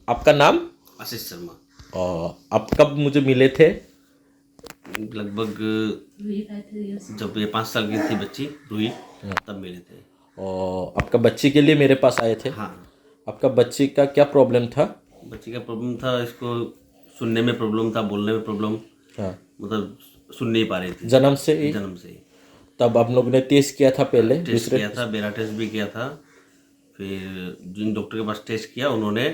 आपका नाम? आशीष शर्मा। और आप कब मुझे मिले थे? लगभग जब ये 5 साल की थी बच्ची रूही, तब मिले थे। और आपका बच्ची के लिए मेरे पास आए थे? हाँ, आपका बच्ची का क्या प्रॉब्लम था? बच्ची का प्रॉब्लम था, इसको सुनने में प्रॉब्लम था, बोलने में प्रॉब्लम, हाँ, मतलब सुन नहीं पा रही थी जन्म से ही? जन्म से ही। तब आप लोग ने टेस्ट किया था पहले टेस्ट दूसरे? किया था, बेरा टेस्ट भी किया था। फिर जिन डॉक्टर के पास टेस्ट किया उन्होंने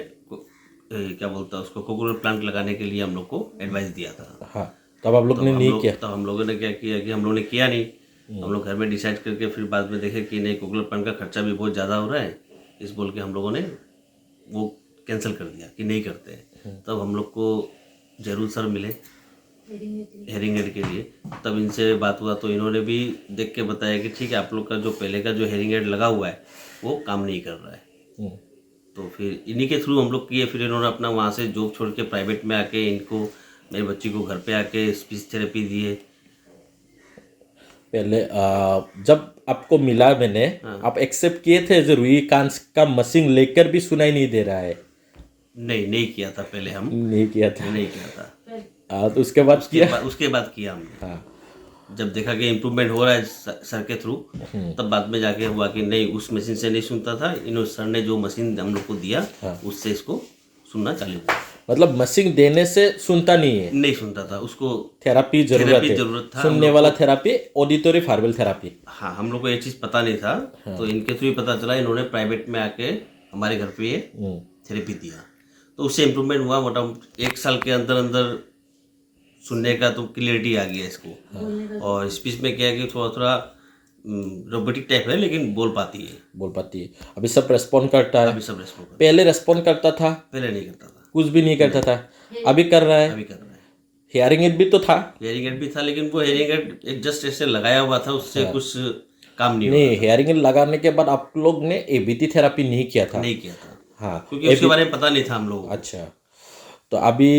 क्या बोलता है उसको, कोकोनट प्लांट लगाने के लिए हम लोग को एडवाइस दिया था। हाँ, तब आप लोग ने नहीं किया? तब हम लोगों ने क्या किया कि हम लोगों ने किया नहीं। हम लोग घर में डिसाइड करके फिर बाद में देखे कि नहीं, कोकोनट प्लांट का खर्चा भी बहुत ज़्यादा हो रहा है, इस बोल के हम लोगों ने वो कैंसिल कर दिया कि नहीं करते हैं। तब हम लोग को जरूर सर मिले हेयरिंग एड के लिए। तब इनसे बात हुआ तो इन्होंने भी देख के बताया कि ठीक है, आप लोग का जो पहले का जो हेयरिंग एड लगा हुआ है वो काम नहीं कर रहा है। तो फिर इन्हीं के थ्रू हम लोग किए। फिर इन्होंने अपना वहाँ से जॉब छोड़ के प्राइवेट में आके इनको, मेरी बच्ची को घर पे आके स्पीच थेरेपी दिए। पहले जब आपको मिला मैंने, आप एक्सेप्ट किए थे जरूरी कान का मशीन लेकर भी सुनाई नहीं दे रहा है? नहीं किया था पहले, हम नहीं किया था? नहीं किया था। तो उसके बाद किया? उसके बाद किया हमने। हाँ। जब देखा कि इम्प्रूवमेंट हो रहा है सर के थ्रू, तब बाद में जाके हुआ कि नहीं, उस मशीन से नहीं सुनता था, इन सर ने जो मशीन हम लोग को दिया उससे इसको सुनना चालू हुआ। मतलब मशीन देने से सुनता नहीं है? नहीं सुनता था, उसको थेरापी जरूरत था। सुनने वाला थेरापी, ऑडिटरी फार्बल थेरापी। हाँ, हम लोग को ये चीज़ पता नहीं था। तो इनके थ्रू ही पता चला, इन्होंने प्राइवेट में आके हमारे घर पे ये थेरेपी दिया, तो उससे इम्प्रूवमेंट हुआ। मोटामोटी 1 साल के अंदर अंदर सुनने का तो क्लियरिटी आ गया इसको। और स्पीच में क्या है कि थोड़ा थोड़ा रोबोटिक टाइप है, लेकिन बोल पाती है। अभी सब रेस्पॉन्ड करता है? अभी सब रेस्पॉन्ड करता पहले रेस्पॉन्ड करता था? है, पहले नहीं करता था, कुछ भी नहीं करता था? अभी कर रहा है? अभी कर रहा है। हियरिंग एड भी तो था? हेयरिंग एड भी था, लेकिन वो हेयरिंग एड एक जस्ट ऐसे लगाया हुआ था, उससे कुछ काम नहीं नहीं, हुआ था। हियरिंग एड लगाने के बाद आप लोग ने एबीटी थेरापी नहीं किया था? नहीं किया था, हाँ, क्योंकि उसके बारे में पता नहीं था हम लोगों को। अच्छा। तो अभी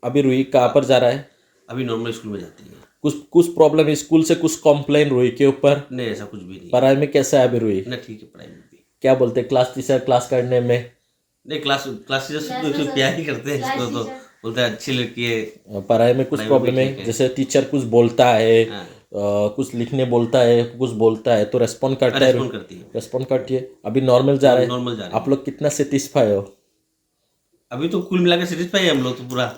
अभी रूही कहाँ पर जा रहा है? अभी नॉर्मल स्कूल में जाती है। कुछ प्रॉब्लम है स्कूल से? कुछ कॉम्प्लेन रूही के ऊपर? नहीं, ऐसा कुछ भी नहीं। पढ़ाई में कैसा है अभी रूही? ना, ठीक है पढ़ाई में भी। क्या बोलते हैं क्लास टीचर क्लास करने में? नहीं, क्लास टीचर तो प्यार ही करते हैं इसको, तो बोलते हैं अच्छी लड़की है। पढ़ाई में कुछ प्रॉब्लम है? जैसे टीचर कुछ बोलता है, हाँ, कुछ लिखने बोलता है, कुछ बोलता है तो रेस्पॉन्ड करता है? रेस्पॉन्ड करती है, रेस्पॉन्ड करती है। अभी नॉर्मल जा रहा है? नॉर्मल जा रहा है। आप लोग कितना सेटिस्फाई हो? अभी तो कुल मिला के सेटिस्फाई है हम लोग तो पूरा।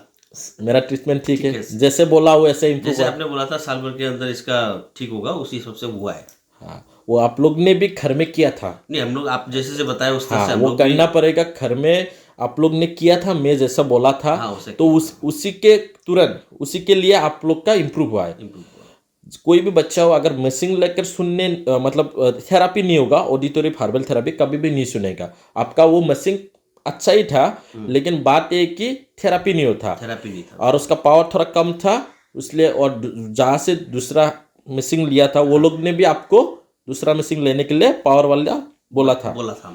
मेरा ट्रीटमेंट ठीक है? जैसे बोला वैसे इम्प्रूव? जैसे आपने बोला था साल भर के अंदर इसका ठीक होगा, उसी हिसाब से हुआ है। हाँ, वो आप लोग ने भी घर में किया था? नहीं, हम लोग आप जैसे से बताया उस तरह हाँ, से हम वो लोग भी। करना पड़ेगा घर में। आप लोग ने किया था, मैं जैसा बोला था। हाँ, उसे तो उसी के तुरंत उसी के लिए आप लोग का इम्प्रूव हुआ है। इम्प्रूव हुआ। कोई भी बच्चा हो, अगर मशीन लेकर सुनने मतलब थेरापी नहीं होगा, ऑडिटरी फार्बल थेरापी कभी भी नहीं सुनेगा। आपका वो मशीन अच्छा ही था, लेकिन बात ये कि थेरापी नहीं होता, थेरापी नहीं था। और उसका पावर थोड़ा कम था, इसलिए। और जहाँ से दूसरा मशीन लिया था, वो लोग ने भी आपको दूसरा मशीन लेने के लिए पावर वाला बोला था। हम लोग को।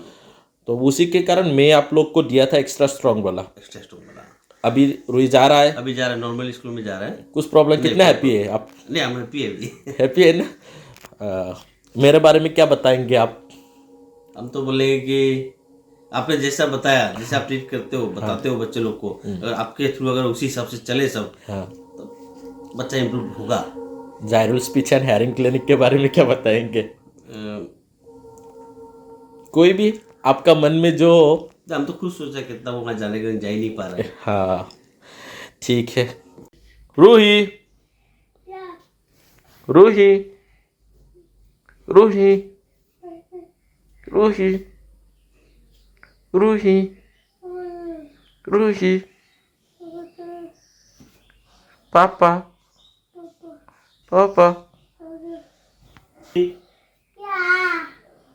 तो उसी के कारण मैं आप लोग को दिया था एक्स्ट्रा स्ट्रांग वाला। एक्स्ट्रा स्ट्रॉन्ग वाला। अभी रूही जा रहा है? अभी जा रहा है, नॉर्मल स्कूल में जा रहा है। कुछ प्रॉब्लम? कितना हैप्पी है आप? नहीं, हम हैप्पी है अभी। हैप्पी है ना? मेरे बारे में क्या बताएंगे आप? हम तो बोलेंगे कि आपने जैसा बताया, जैसे आप ट्रीट करते हो, बताते हो बच्चे लोग को, अगर आपके थ्रू अगर उसी हिसाब से चले सब, हाँ, तो बच्चा इम्प्रूव होगा। जायरल स्पीच एंड हेयरिंग क्लिनिक के बारे में क्या बताएंगे? अ, कोई भी आपका मन में जो हो। हम तो खुद सोचा कितना वो वहाँ जाने के लिए जा ही नहीं पा रहा है। हाँ, ठीक है। रूही, रूही, रूही, रूही, रूही, रूही, पापा, पापा,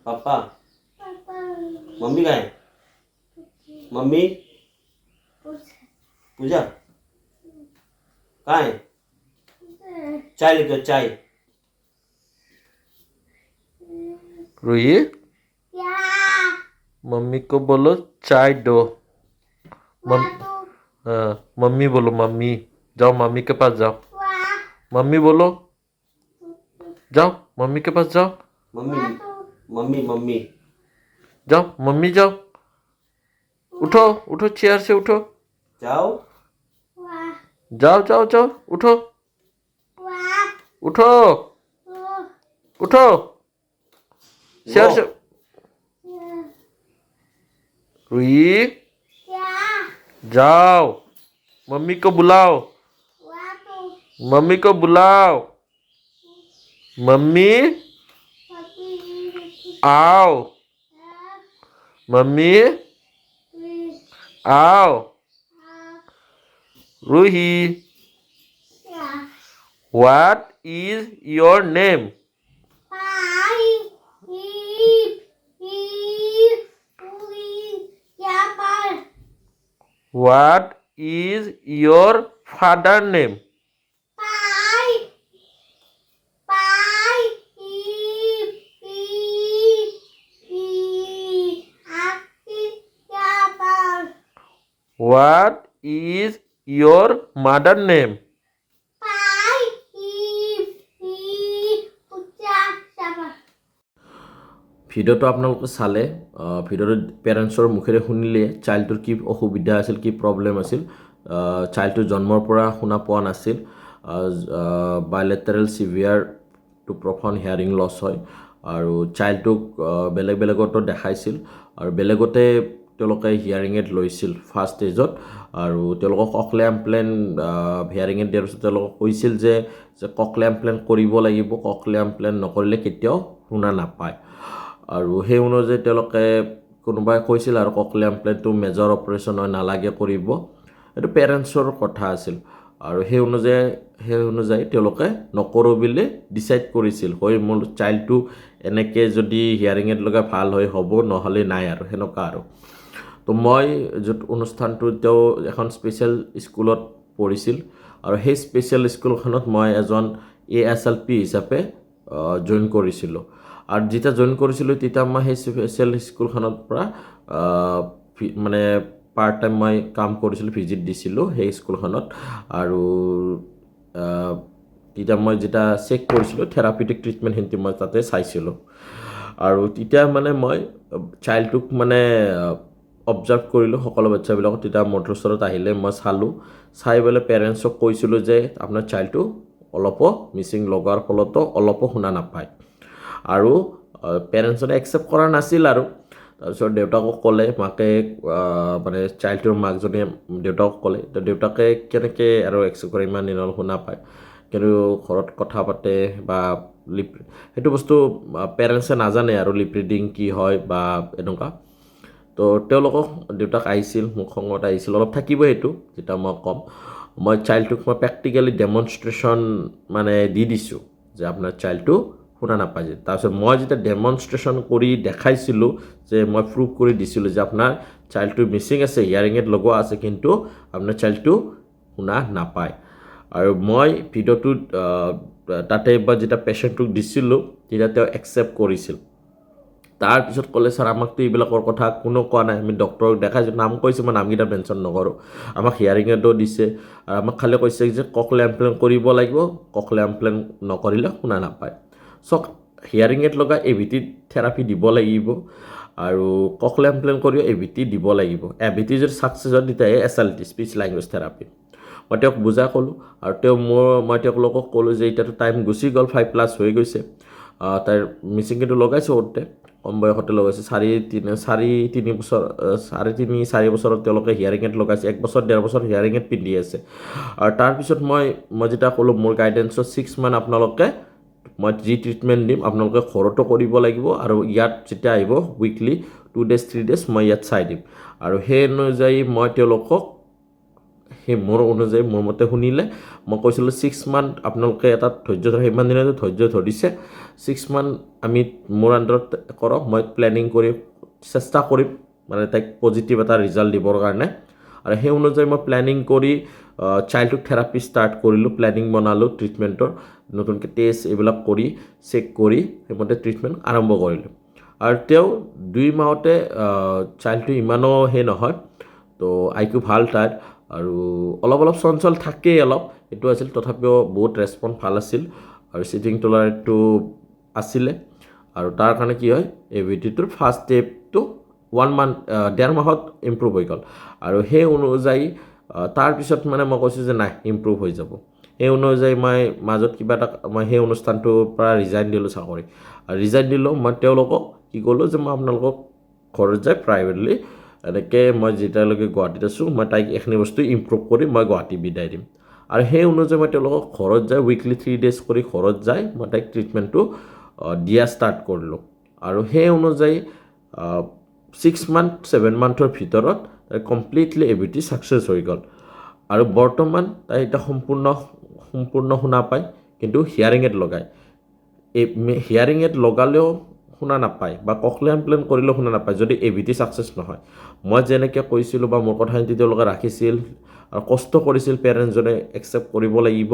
पापा, मम्मी कहाँ है? मम्मी, पूजा कहाँ है? चाय लेके आओ, चाय। रूही, मम्मी को बोलो चाय दो। हाँ, मम्मी बोलो, मम्मी। जाओ मम्मी के पास जाओ। मम्मी बोलो, जाओ मम्मी के पास जाओ। Mummy, mummy, mummy. जाओ मम्मी, जाओ। उठो उठो चेयर से उठो जाओ जाओ जाओ जाओ उठो उठो उठो चेयर से रुही जाओ मम्मी को बुलाओ मम्मी को बुलाओ मम्मी आओ मम्मी आओ Ruhi What is your name? What is your father name? What is your mother name? ভিডিঅ'টো আপোনালোকে চালে ভিডিঅ'টো পেৰেণ্টছৰ মুখেৰে শুনিলে চাইল্ডটোৰ কি অসুবিধা আছিল কি প্ৰব্লেম আছিল চাইল্ডটো জন্মৰ পৰা শুনা পোৱা নাছিল বাইলেটাৰেল চিভিয়াৰ টু প্ৰফাউণ্ড হিয়াৰিং লছ হয় আৰু চাইল্ডটোক বেলেগ বেলেগতো দেখাইছিল আৰু বেলেগতে তেওঁলোকে হিয়াৰিং এড লৈছিল ফাৰ্ষ্ট ষ্টেজত আৰু তেওঁলোকক ককলিয়া ইমপ্লেণ্ট হিয়াৰিং এড দিয়াৰ পিছত তেওঁলোকক কৈছিল যে ককলিয়া ইমপ্লেণ্ট কৰিব লাগিব ককলিয়া ইমপ্লেণ্ট নকৰিলে কেতিয়াও শুনা নাপায় আৰু সেই অনুযায়ী তেওঁলোকে কোনোবাই কৈছিল আৰু ককলিয়া ইমপ্লেণ্টটো মেজৰ অপাৰেশ্যন হয় নালাগে কৰিব এইটো পেৰেণ্টছৰ কথা আছিল আৰু সেই অনুযায়ী তেওঁলোকে নকৰোঁ বুলি ডিচাইড কৰিছিল হয় মোৰ চাইল্ডটো এনেকৈ যদি হিয়াৰিং এড লগাই ভাল হয় হ'ব নহ'লে নাই আৰু সেনেকুৱা আৰু তো মই য'ত অনুষ্ঠানটো তেওঁ এখন স্পেচিয়েল স্কুলত পঢ়িছিল আৰু সেই স্পেচিয়েল স্কুলখনত মই এজন ASLP হিচাপে জইন কৰিছিলোঁ আৰু যেতিয়া জইন কৰিছিলোঁ তেতিয়া মই সেই স্পেচিয়েল স্কুলখনৰ পৰা মানে পাৰ্ট টাইম মই কাম কৰিছিলোঁ ভিজিট দিছিলোঁ সেই স্কুলখনত আৰু তেতিয়া মই যেতিয়া চেক কৰিছিলোঁ থেৰাপিউটিক ট্ৰিটমেণ্টখিনি মই তাতে চাইছিলোঁ আৰু তেতিয়া মানে মই চাইল্ডটোক মানে অবজাৰ্ভ কৰিলোঁ সকলো বাচ্চাবিলাকক তেতিয়া মোৰ ওচৰত আহিলে মই চালোঁ চাই পেলাই পেৰেণ্টছক কৈছিলোঁ যে আপোনাৰ চাইল্ডটো অলপো মিচিং লগাৰ ফলতো অলপো শুনা নাপায় আৰু পেৰেণ্টছনে একচেপ্ট কৰা নাছিল আৰু তাৰপিছত দেউতাকক ক'লে মাকে মানে চাইল্ডটোৰ মাকজনীয়ে দেউতাকক ক'লে তো দেউতাকে কেনেকৈ আৰু একচেপ্ট কৰে ইমান দিনৰ শুনা পায় কিন্তু ঘৰত কথা পাতে বা সেইটো বস্তু পেৰেণ্টছে নাজানে আৰু লিপ ৰিডিং কি হয় বা এনেকুৱা তো তেওঁলোকক দেউতাক আহিছিল মোক খঙত আহিছিল অলপ থাকিব সেইটো যেতিয়া মই ক'ম মই চাইল্ডটোক মই প্ৰেক্টিকেলি ডেমনষ্ট্ৰেশ্যন মানে দি দিছোঁ যে আপোনাৰ চাইল্ডটো শুনা নাপায় যে তাৰপিছত মই যেতিয়া ডেমনষ্ট্ৰেশ্যন কৰি দেখাইছিলোঁ যে মই প্ৰুভ কৰি দিছিলোঁ যে আপোনাৰ চাইল্ডটো মিচিং আছে হিয়াৰিং এড লগোৱা আছে কিন্তু আপোনাৰ চাইল্ডটো শুনা নাপায় আৰু মই ভিডিঅ'টোত তাতে বা যেতিয়া পেচেণ্টটোক দিছিলোঁ তেতিয়া তেওঁ একচেপ্ট কৰিছিল তাৰপিছত ক'লে ছাৰ আমাকতো এইবিলাকৰ কথা কোনো কোৱা নাই আমি ডক্টৰক দেখাইছোঁ নাম কৈছোঁ মই নামকেইটা মেনশ্যন নকৰোঁ আমাক হিয়াৰিং এডো দিছে আৰু আমাক খালি কৈছে যে ককলিয়া ইমপ্লেণ্ট কৰিব লাগিব ককলিয়া ইমপ্লেণ্ট নকৰিলে শুনা নাপায় চ' হিয়াৰিং এড লগা AVT থেৰাপি দিব লাগিব আৰু ককলিয়া ইমপ্লেণ্ট কৰিও AVT দিব লাগিব AVT যদি ছাকচেছ হয় তেতিয়াহে SLT স্পীচ লেংগুৱেজ থেৰাপি মই তেওঁক বুজাই ক'লোঁ আৰু মই তেওঁলোকক ক'লোঁ যে এতিয়াতো টাইম গুচি গ'ল 5+ হৈ গৈছে তাইৰ মিচিংটো লগাইছোঁ সৰুতে কম বয়সতে লগাইছে 4 বছৰত তেওঁলোকে হিয়াৰিং এড লগাইছে 1 বছৰ 1.5 বছৰ হিয়াৰিং এড পিন্ধি আছে আৰু তাৰপিছত মই যেতিয়া ক'লোঁ মোৰ গাইডেঞ্চত 6 মান্থ আপোনালোকে মই যি ট্ৰিটমেণ্ট দিম আপোনালোকে ঘৰতো কৰিব লাগিব আৰু ইয়াত যেতিয়া আহিব উইকলি 2 days 3 days মই ইয়াত চাই দিম আৰু সেই অনুযায়ী মই তেওঁলোকক সেই মোৰ অনুযায়ী মোৰ মতে শুনিলে মই কৈছিলোঁ 6 মান্থ আপোনালোকে এটা ধৈৰ্য ধৰা সিমান দিনতে ধৈৰ্য ধৰিছে 6 মান্থ আমি মোৰ আণ্ডাৰত কৰক মই প্লেনিং কৰি চেষ্টা কৰিম মানে তাইক পজিটিভ এটা ৰিজাল্ট দিবৰ কাৰণে আৰু সেই অনুযায়ী মই প্লেনিং কৰি চাইল্ডহুড থেৰাপি ষ্টাৰ্ট কৰিলোঁ প্লেনিং বনালোঁ ট্ৰিটমেণ্টৰ নতুনকৈ টেষ্ট এইবিলাক কৰি চেক কৰি সেইমতে ট্ৰিটমেণ্ট আৰম্ভ কৰিলোঁ আৰু তেওঁ 2 মাহতে চাইল্ডটো ইমানো নহয় তো IQ ভাল তাইৰ আৰু অলপ চঞ্চল থাকেই অলপ এইটো আছিল তথাপিও বহুত ৰেছপন্স ভাল আছিল আৰু চিটিং টলাৰেটটো আছিলে আৰু তাৰ কাৰণে কি হয় AVTটোৰ ফাৰ্ষ্ট ষ্টেপটো 1 মান্থ 1.5 মাহত ইম্প্ৰুভ হৈ গ'ল আৰু সেই অনুযায়ী তাৰপিছত মানে মই কৈছোঁ যে নাই ইম্প্ৰুভ হৈ যাব সেই অনুযায়ী মই মাজত কিবা এটা মই সেই অনুষ্ঠানটোৰ পৰা ৰিজাইন দিলোঁ চাকৰি আৰু ৰিজাইন দিলোঁ মই তেওঁলোকক কি ক'লোঁ যে মই আপোনালোকক ঘৰত যাই প্ৰাইভেটলি এনেকৈ মই যেতিয়ালৈকে গুৱাহাটীত আছোঁ মই তাইক এইখিনি বস্তু ইম্প্ৰুভ কৰি মই গুৱাহাটী বিদায় দিম আৰু সেই অনুযায়ী মই তেওঁলোকক ঘৰত যাই উইকলি 3 ডেজ কৰি ঘৰত যাই মই তাইক ট্ৰিটমেণ্টটো দিয়া ষ্টাৰ্ট কৰিলোঁ আৰু সেই অনুযায়ী 6 মান্থ 7 মান্থৰ ভিতৰত তাই কমপ্লিটলি এবিটি ছাকচেছ হৈ গ'ল আৰু বৰ্তমান তাই এতিয়া সম্পূৰ্ণ শুনা পায় কিন্তু হিয়াৰিং এড লগায় এই হিয়াৰিং এড লগালেও শুনা নাপায় বা ককলিয়াৰ ইমপ্লেণ্ট কৰিলেও শুনা নাপায় যদি এবিটি ছাকচেছ নহয় মই যেনেকৈ কৈছিলোঁ বা মোৰ কথাখিনি তেওঁলোকে ৰাখিছিল আৰু কষ্ট কৰিছিল পেৰেণ্টছজনে একচেপ্ট কৰিব লাগিব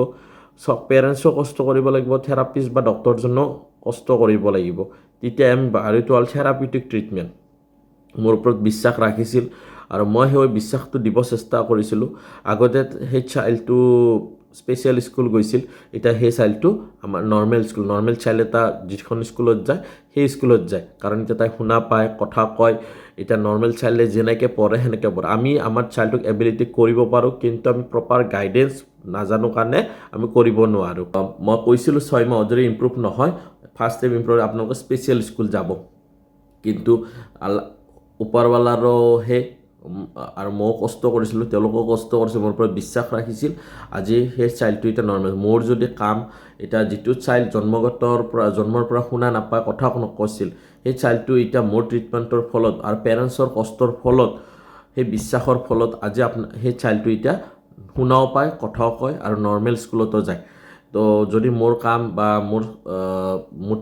চব পেৰেণ্টছেও কষ্ট কৰিব লাগিব থেৰাপিষ্ট বা ডক্টৰজনেও কষ্ট কৰিব লাগিব তেতিয়া আমি এইটো হ'ল থেৰাপিউটিক ট্ৰিটমেণ্ট মোৰ ওপৰত বিশ্বাস ৰাখিছিল আৰু মই সেই বিশ্বাসটো দিব চেষ্টা কৰিছিলোঁ আগতে সেই চাইল্ডটো স্পেচিয়েল স্কুল গৈছিল এতিয়া সেই চাইল্ডটো আমাৰ নৰ্মেল চাইল্ড এটা যিখন স্কুলত যায় সেই স্কুলত যায় কাৰণ এতিয়া তাই শুনা পায় কথা কয় এতিয়া নৰ্মেল চাইল্ডে যেনেকৈ পঢ়ে সেনেকৈ পঢ়ে আমি আমাৰ চাইল্ডক এবিলিটি কৰিব পাৰোঁ কিন্তু আমি প্ৰপাৰ গাইডেঞ্চ নাজানো কাৰণে আমি কৰিব নোৱাৰোঁ মই কৈছিলোঁ 6 মাহত যদি ইম্প্ৰুভ নহয় ফাৰ্ষ্ট টাইম ইম্প্ৰুভ আপোনালোকে স্পেচিয়েল স্কুল যাব কিন্তু ওপৰৱালাৰো সেই আৰু ময়ো কষ্ট কৰিছিলোঁ তেওঁলোকেও কষ্ট কৰিছিল মোৰ ওপৰত বিশ্বাস ৰাখিছিল আজি সেই চাইল্ডটো এতিয়া নৰ্মেল মোৰ যদি কাম এতিয়া যিটো চাইল্ড জন্মৰ পৰা শুনা নাপায় কথা নকৈছিল সেই চাইল্ডটো এতিয়া মোৰ ট্ৰিটমেণ্টৰ ফলত আৰু পেৰেণ্টছৰ কষ্টৰ ফলত সেই বিশ্বাসৰ ফলত আজি সেই চাইল্ডটো এতিয়া শুনাও পায় কথাও কয় আৰু নৰ্মেল স্কুলতো যায় তো যদি মোৰ কাম বা মোৰ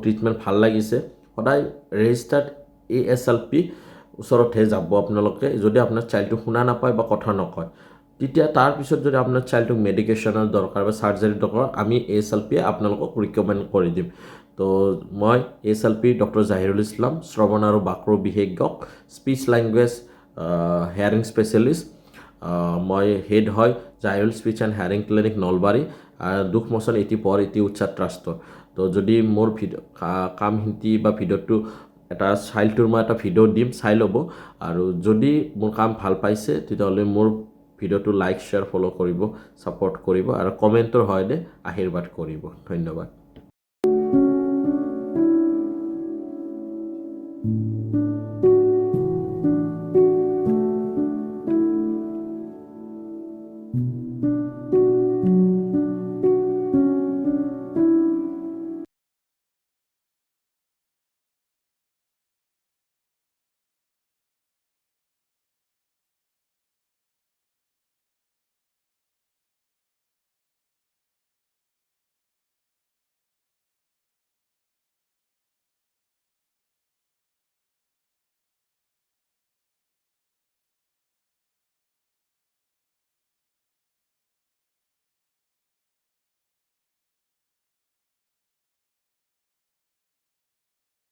ট্ৰিটমেণ্ট ভাল লাগিছে সদায় ৰেজিষ্টাৰ্ড ASLP ওচৰতহে যাব আপোনালোকে যদি আপোনাৰ চাইল্ডটো শুনা নাপায় বা কথা নকয় তেতিয়া তাৰপিছত যদি আপোনাৰ চাইল্ডটোক মেডিকেশ্যনৰ দৰকাৰ বা চাৰ্জাৰী দৰকাৰ আমি ASLP আপোনালোকক ৰিকমেণ্ড কৰি দিম তো মই ASLP ডক্টৰ জাহিৰুল ইছলাম শ্ৰৱণ আৰু বাক্ৰ বিশেষজ্ঞক স্পীচ লেংগুৱেজ হেয়াৰিং স্পেচিয়েলিষ্ট মই হেড হয় Zahirul speech and hearing clinic Nalbari দুখ মোচন এটি উৎসাহ ট্ৰাষ্টৰ তো যদি মোৰ কামখিনি বা ভিডিঅ'টো এটা চাইল্ডটোৰ মই এটা ভিডিঅ' দিম চাই ল'ব আৰু যদি মোৰ কাম ভাল পাইছে তেতিয়াহ'লে মোৰ ভিডিঅ'টো লাইক শ্বেয়াৰ ফ'ল' কৰিব ছাপোৰ্ট কৰিব আৰু কমেণ্টৰ সহায়েৰে আশীৰ্বাদ কৰিব ধন্যবাদ